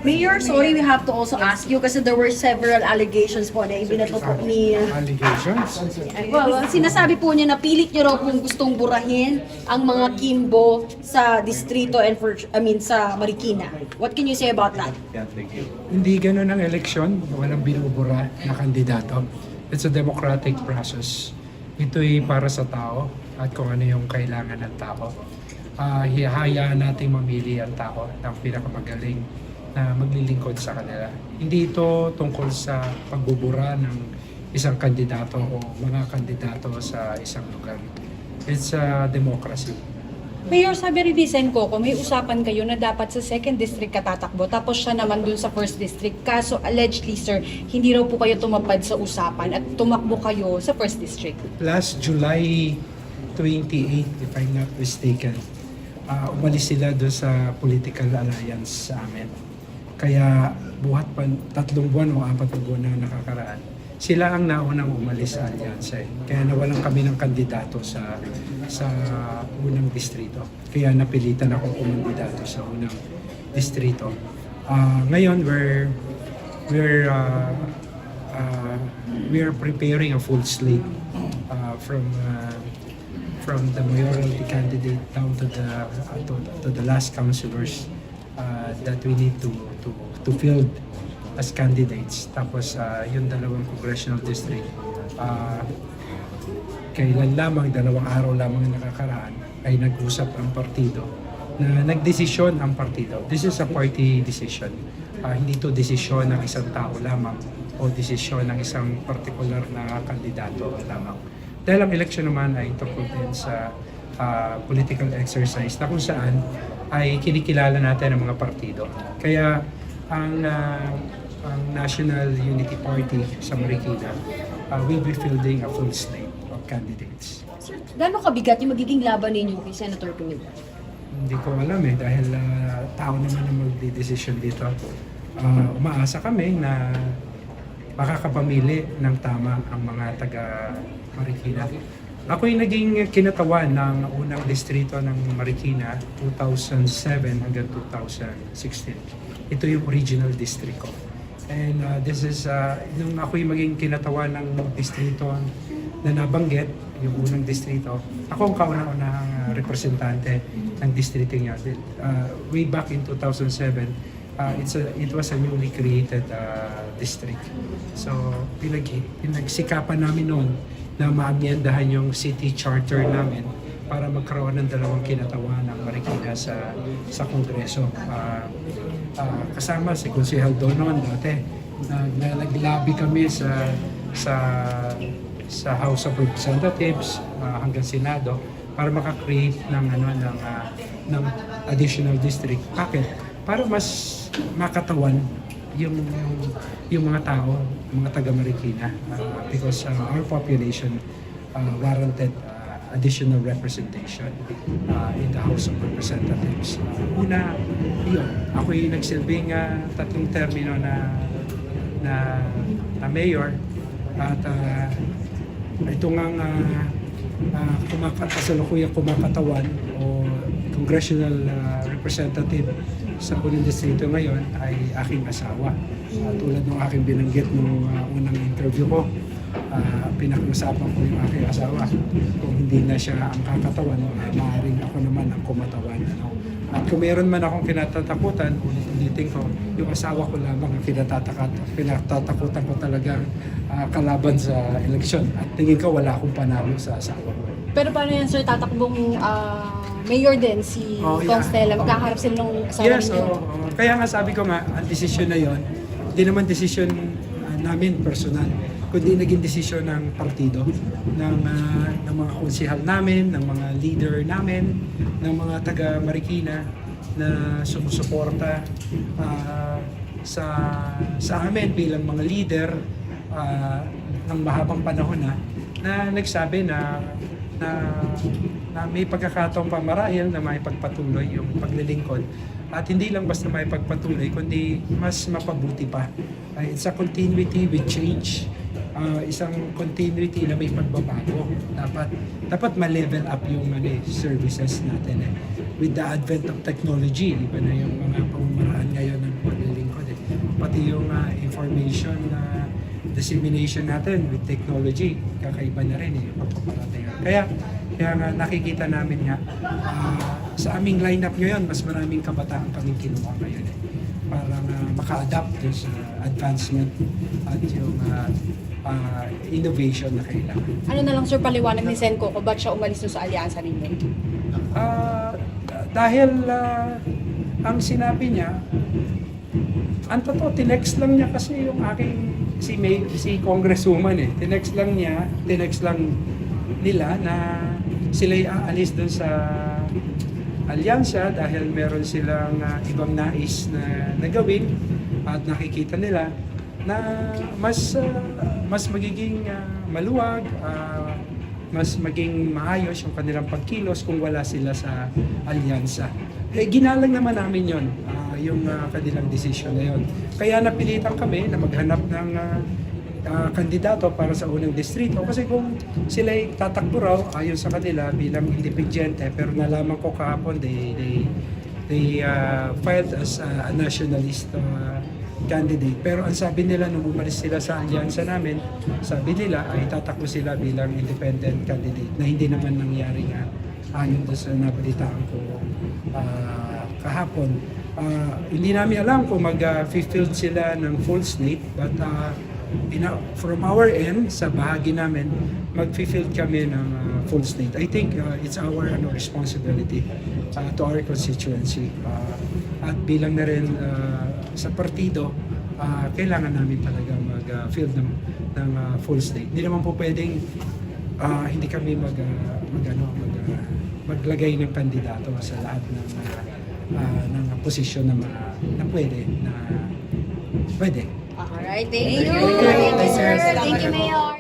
Mayor, sorry, we have to also ask you kasi there were several allegations po na ibinato po ni... Allegations? Well, sinasabi po niya na pilit niyo raw kung gustong burahin ang mga Kimbo sa distrito and sa Marikina. What can you say about that? Hindi ganun ang eleksyon. Walang binubura na kandidato. It's a democratic process. Ito'y para sa tao at kung ano yung kailangan ng tao. Hihayaan natin mamili ang tao ng pinakamagaling na maglilingkod sa kanila. Hindi ito tungkol sa pagbubura ng isang kandidato o mga kandidato sa isang lugar. It's a democracy. Mayor, sabi rin ni Sen Coco, may usapan kayo na dapat sa 2nd District ka tatakbo, tapos siya naman dun sa 1st District. Kaso allegedly, sir, hindi raw po kayo tumapad sa usapan at tumakbo kayo sa 1st District. Last July 28, if I'm not mistaken, umalis sila doon sa political alliance sa amin. Kaya buhat pa 3 buwan o 4 buwan na nakakaraan, sila ang naunang umalis sa alliance. Kaya nawalan kami ng kandidato sa unang distrito. Kaya napilitan ako kumandidato sa unang distrito. Ngayon we're preparing a full slate from the mayoralty candidate down to the last councilors that we need to field as candidates. Tapos yung 2 congressional district, kailan lamang, 2 araw lamang nakakaraan, ay nag-usap ang partido na nagdesisyon ang partido. This is a party decision. Hindi to desisyon ng isang tao lamang o desisyon ng isang particular na kandidato lamang. Dahil ang election naman ay tungkol din sa political exercise na kung saan ay kinikilala natin ang mga partido. Kaya ang National Unity Party sa Marikina will be fielding a full slate of candidates. Sir, gaano kabigat yung magiging laban ninyo kay Senator Pumila? Hindi ko alam dahil tao naman ang magdidesisyon dito. Umaasa kami na makakapamili ng tama ang mga taga Marikina. Ako'y naging kinatawan ng unang distrito ng Marikina 2007 hanggang 2016. Ito yung original district ko. And this is, nung ako'y maging kinatawan ng distrito na nabanggit, yung unang distrito, ako ang kauna-unahang representante ng distrito niya. Way back in 2007, it was a newly created district. So, pinagsikapan namin noon na maamyendahan yung city charter namin para magkaroon ng 2 kinatawan ng Marikina sa Kongreso. Kasama si Konsehal Donon dati. Naglabi kami sa House of Representatives hanggang Senado para maka-create ng additional district. Bakit? Para mas makatawan yung mga tao, mga taga-Marikina, because our population warranted additional representation in the House of Representatives. Una, yun, ako'y nagsilbing 3 termino na mayor at ito ngang kasalukuyang kumakatawan o congressional representative sa unang distrito ngayon ay aking asawa. Tulad ng aking binanggit nung unang interview ko, pinag-usapan ko yung aking asawa. Kung hindi na siya ang kakatawan, maaaring ako naman ang kumatawan. At kung meron man akong kinatatakutan, ulitin ko, yung asawa ko lamang ang kinatatakutan ko talagang kalaban sa eleksyon. At tingin ko wala akong panalo sa asawa ko. Pero paano yan, sir, tatakbong mayor din si Constella? Magkakaharap sila ng asawa ninyo? Kaya nga sabi ko nga, ang desisyon na yon, hindi naman desisyon namin personal, kundi naging desisyon ng partido, ng mga konsehal namin, ng mga leader namin, ng mga taga Marikina na sumusuporta sa amin bilang mga leader ng mahabang panahon na nagsabi na may pagkakataong pamarahil na may pagpatuloy yung paglilingkod. At hindi lang basta may pagpatuloy, kundi mas mapabuti pa. It's a continuity with change. Isang continuity na may pagbabago. Dapat ma-level up yung services natin. With the advent of technology, iba na yung mga pamamaraan ngayon ng paglilingkod. pati yung information na dissemination natin with technology, kakaiba na rin pagpaparating. Kaya nga nakikita namin nga, sa aming lineup ngayon, mas maraming kabataan kaming kinuha ngayon para maka-adapt dun sa advancement at yung innovation na kailangan. Ano na lang sir, paliwanag ni Sen Coco, ba't siya umalis doon sa alyansa ninyo? Dahil ang sinabi niya, ang totoo, tinext lang niya kasi yung aking si Congresswoman tinext lang nila na sila'y aalis doon sa alyansa dahil meron silang ibang nais na gawin at nakikita nila na mas magiging maluwag, mas maging maayos yung kanilang pagkilos kung wala sila sa alyansa. Ginalang naman namin yon, yung kanilang desisyon na yon. Kaya napilitan kami na maghanap ng kandidato para sa unang distrito kasi kung sila'y tatakbo raw ayon sa kanila bilang independyente, pero nalaman ko kahapon they filed as a nationalist candidate. Pero ang sabi nila nung umalis sila sa alyansa namin, sabi nila ay tatakbo sila bilang independent candidate na hindi naman nangyari nga ayon sa nabalitaan ko kahapon. Hindi namin alam kung mag-fulfill sila ng full slate, but from our end, sa bahagi namin, mag-fulfill kami ng full slate. I think it's our responsibility to our constituency. At bilang na rin sa partido, kailangan namin talaga mag-fill ng full slate. Hindi naman po pwedeng hindi kami maglagay ng kandidato sa lahat ng posisyon na pwede. Alright, thank you. Thank you, sir. Thank you, Mayor.